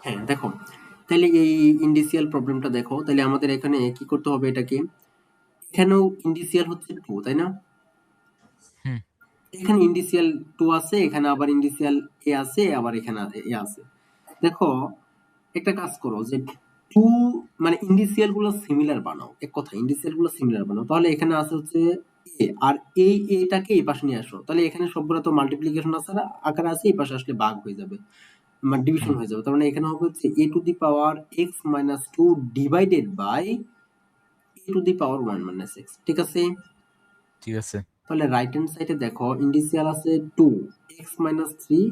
হ্যাঁ, দেখো তাহলে এই ইন্ডিসিয়াল প্রবলেমটা দেখো, তাহলে আমাদের এখানে কি করতে হবে এটাকে, এখানেও ইন্ডিসিয়াল হচ্ছে 2 তাই না? হুম এখানে ইন্ডিসিয়াল 2 আছে, এখানে আবার ইন্ডিসিয়াল এ আছে, আবার এখানে এ আছে। দেখো একটা কাজ করো যে 2 মানে ইন্ডিসিয়াল গুলো সিমিলার বানাও, এক কথা ইন্ডিসিয়াল গুলো সিমিলার বানাও, তাহলে এখানে আছে হচ্ছে এ, আর এই এটাকে এই পাশে নিয়ে আসো, তাহলে এখানে সবগুলো তো মাল্টিপ্লিকেশন আছে আকারে আছে, এই পাশে আসলে ভাগ হয়ে যাবে, মানে ডিভিশন হুম হয়ে যাবে। তার মানে এখানে হবে হচ্ছে a to the power x minus 2 divided by a to the power 1 minus x, ঠিক আছে? ঠিক আছে। তাহলে রাইট হ্যান্ড সাইডে দেখো ইন্ডিসিয়াল আছে 2 x মাইনাস 3,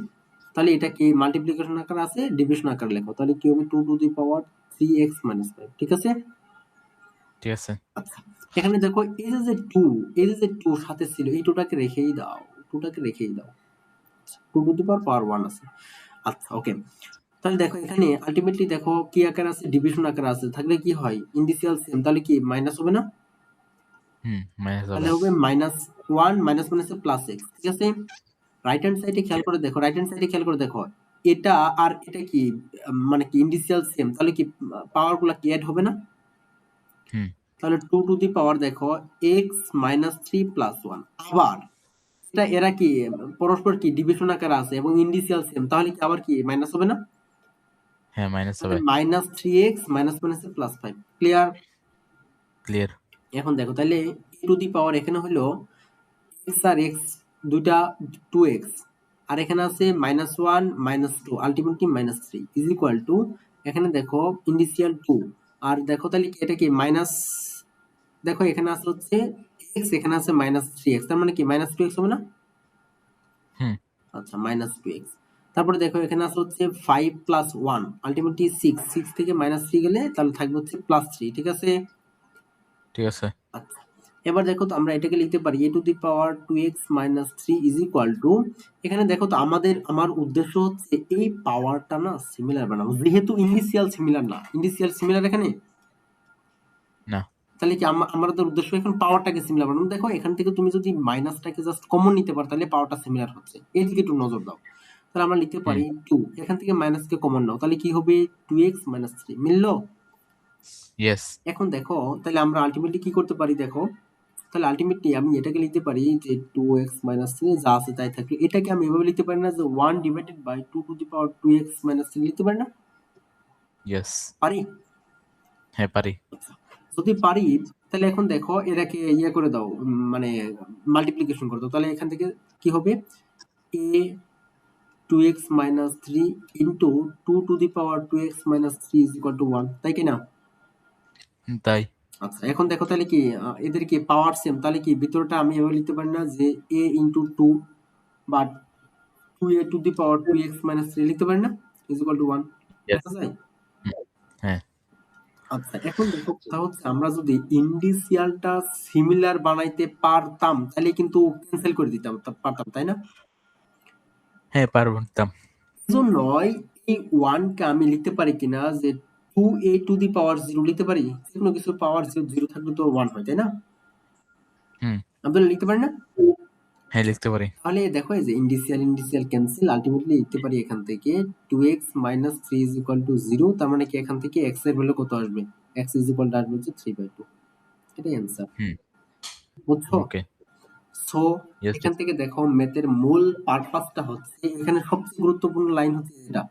তাহলে এটা কি মাল্টিপ্লিকেশন আকারে আছে, ডিভিশন আকারে লেখো, তাহলে কি হবে 2 to the power 3x minus 5, ঠিক আছে? ঠিক আছে। আচ্ছা, এখানে দেখো এই যে 2, এই যে 2 সাথে ছিল, এই 2টাকে রেখেই দাও, 2টাকে রেখেই দাও, 2 টু দি পাওয়ার 1 আছে। আচ্ছা ওকে, তাহলে দেখো এখানে আলটিমেটলি দেখো কি আকার আছে, ডিভিশন আকার আছে, থাকলে কি হয় ইন্ডিসিয়াল সেম, তাহলে কি মাইনাস হবে না? মাইনাস তাহলে হবে। হবে মাইনাস 1 মাইনাস মাইনাসে প্লাস এক্স, ঠিক আছে? রাইট হ্যান্ড সাইডে খেয়াল করে দেখো, রাইট হ্যান্ড সাইডে খেয়াল করে দেখো, এটা আর এটা কি মানে কি ইন্ডিসিয়াল সেম, তাহলে কি পাওয়ার গুলা কি অ্যাড হবে না? হুম তাহলে 2 টু দি পাওয়ার দেখো x মাইনাস 3 প্লাস 1, আবার এটা এরা কি পরস্পর কি ডিভিশন আকারে আছে এবং ইন্ডিসিয়াল সেম, তাহলে কি আবার কি মাইনাস হবে না? হ্যাঁ, মাইনাস তাহলে হবে। মাইনাস 3x মাইনাস মাইনাসে প্লাস 5, ক্লিয়ার? ক্লিয়ার। এখন দেখো তাহলে e টু দি পাওয়ার এখানে হলো x আর x দুইটা 2x, আর এখানে আছে minus 1 minus 2 ultimately minus 3 is equal to, এখানে দেখো ইন্ডিসিয়াল 2, আর দেখো তাহলে কি এটা কি মাইনাস, দেখো এখানে আছে হচ্ছে x, এখানে আছে মাইনাস 3x, তার মানে কি মাইনাস 2x হবে না? হুম আচ্ছা মাইনাস 2x, তারপরে দেখো এখানে আছে হচ্ছে 5 প্লাস 1 আলটিমেটলি 6, 6 থেকে মাইনাস 3 গেলে তাহলে থাকবে হচ্ছে প্লাস 3, ঠিক আছে? ঠিক আছে। আচ্ছা, এবার দেখো তো আমরা এটাকে লিখতে পারি a to the power 2x minus 3 is equal to, এখানে দেখো তো আমার উদ্দেশ্য হচ্ছে এই পাওয়ারটা না সিমিলার বানাবো, যেহেতু ইনিশিয়াল সিমিলার না, ইনিশিয়াল সিমিলার এখানে, না। তাহলে কি আমাদের উদ্দেশ্য এখন পাওয়ারটাকে সিমিলার বানানো। দেখো এখান থেকে তুমি যদি মাইনাসটাকে জাস্ট কমন নিতে পারো তাহলে পাওয়ারটা সিমিলার হচ্ছে, এইদিকে একটু নজর দাও। তাহলে আমরা লিখতে হুম পারি 2, এখান থেকে মাইনাসকে কমন নাও, তাহলে কি হবে 2x মাইনাস 3, মিললো? ইয়েস। এখন দেখো তাহলে আমরা আলটিমেটলি কি করতে পারি দেখো, তাহলে আলটিমেটলি আমি এটাকে লিখতে পারি যে 2x মাইনাস 3 যা আছে তাই থাকবে, এটাকে আমি এভাবে লিখতে পারি না যে 1 divided by 2 to the power 2x minus 3 লিখতে পারি না? ইয়েস। পারি? হ্যাঁ, পারি। আচ্ছা, যদি পারি তাহলে এখন দেখো এটাকে ইয়ে করে দাও, মানে মাল্টিপ্লিকেশন করে দাও, তাহলে এখান থেকে কি হবে a 2x minus 3 into 2 to the power 2x minus 3 is equal to 1, তাই কি না? তাই। আচ্ছা, এখন দেখো তাহলে কি এদের কি পাওয়ার সেম, তাহলে কি ভিতরটা আমি এভাবে লিখতে পারি না যে a ইন্টু 2 বা 2a two the power 2x minus 3 লিখতে পারি না, ইজ ইকুয়াল টু 1, ইয়েস। লেখা যায়? হ্যাঁ। আচ্ছা, এখন দেখো কথা হচ্ছে আমরা যদি ইন্ডিসিয়ালটা সিমিলার বানাইতে পারতাম তাহলে কিন্তু ক্যান্সেল করে দিতাম পারতাম, তাই না? হ্যাঁ, পারতাম। এজন্যই এই 1 কে আমি লিখতে পারি কিনা যে 2a টু দি পাওয়ার 0 লিখতে পারি, যেকোনো কিছু পাওয়ার 0 থাকলে তো 1 হয়, তাই না? হুম আমি তাহলে লিখতে পারি না? হ্যাঁ, লিখতে পারি। তাহলে দেখো এই যে ইন্ডিসিয়াল ক্যান্সেল, আলটিমেটলি লিখতে পারি এখান থেকে 2x minus 3 is equal to 0, তার মানে কি এখান থেকে x এর ভ্যালু কত আসবে, x ইজ ইকুয়াল টু আসবে হচ্ছে 3/2, এটাই অ্যান্সার, হুম বুঝছো? ওকে। So yes. এখান থেকে দেখো ম্যাথের মূল পারপাসটা হচ্ছে, এখানে সবচেয়ে গুরুত্বপূর্ণ লাইন হচ্ছে এটা,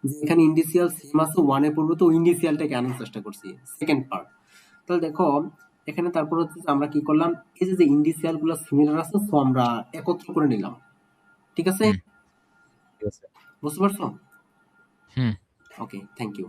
যে এখানে ইন্ডিসিয়াল সেম আছে 1 এ পড়বে, তো ইন্ডিসিয়ালটাকে আনার চেষ্টা করছি, সেকেন্ড পার্ট। তাহলে দেখো এখানে তারপর হচ্ছে যে আমরা কি করলাম, এই যে ইন্ডিসিয়াল গুলো সিমিলার আছে সো আমরা একত্র করে নিলাম, ঠিক আছে? হুম ঠিক আছে। বুঝতে পারছো? হুম ওকে, থ্যাংক ইউ।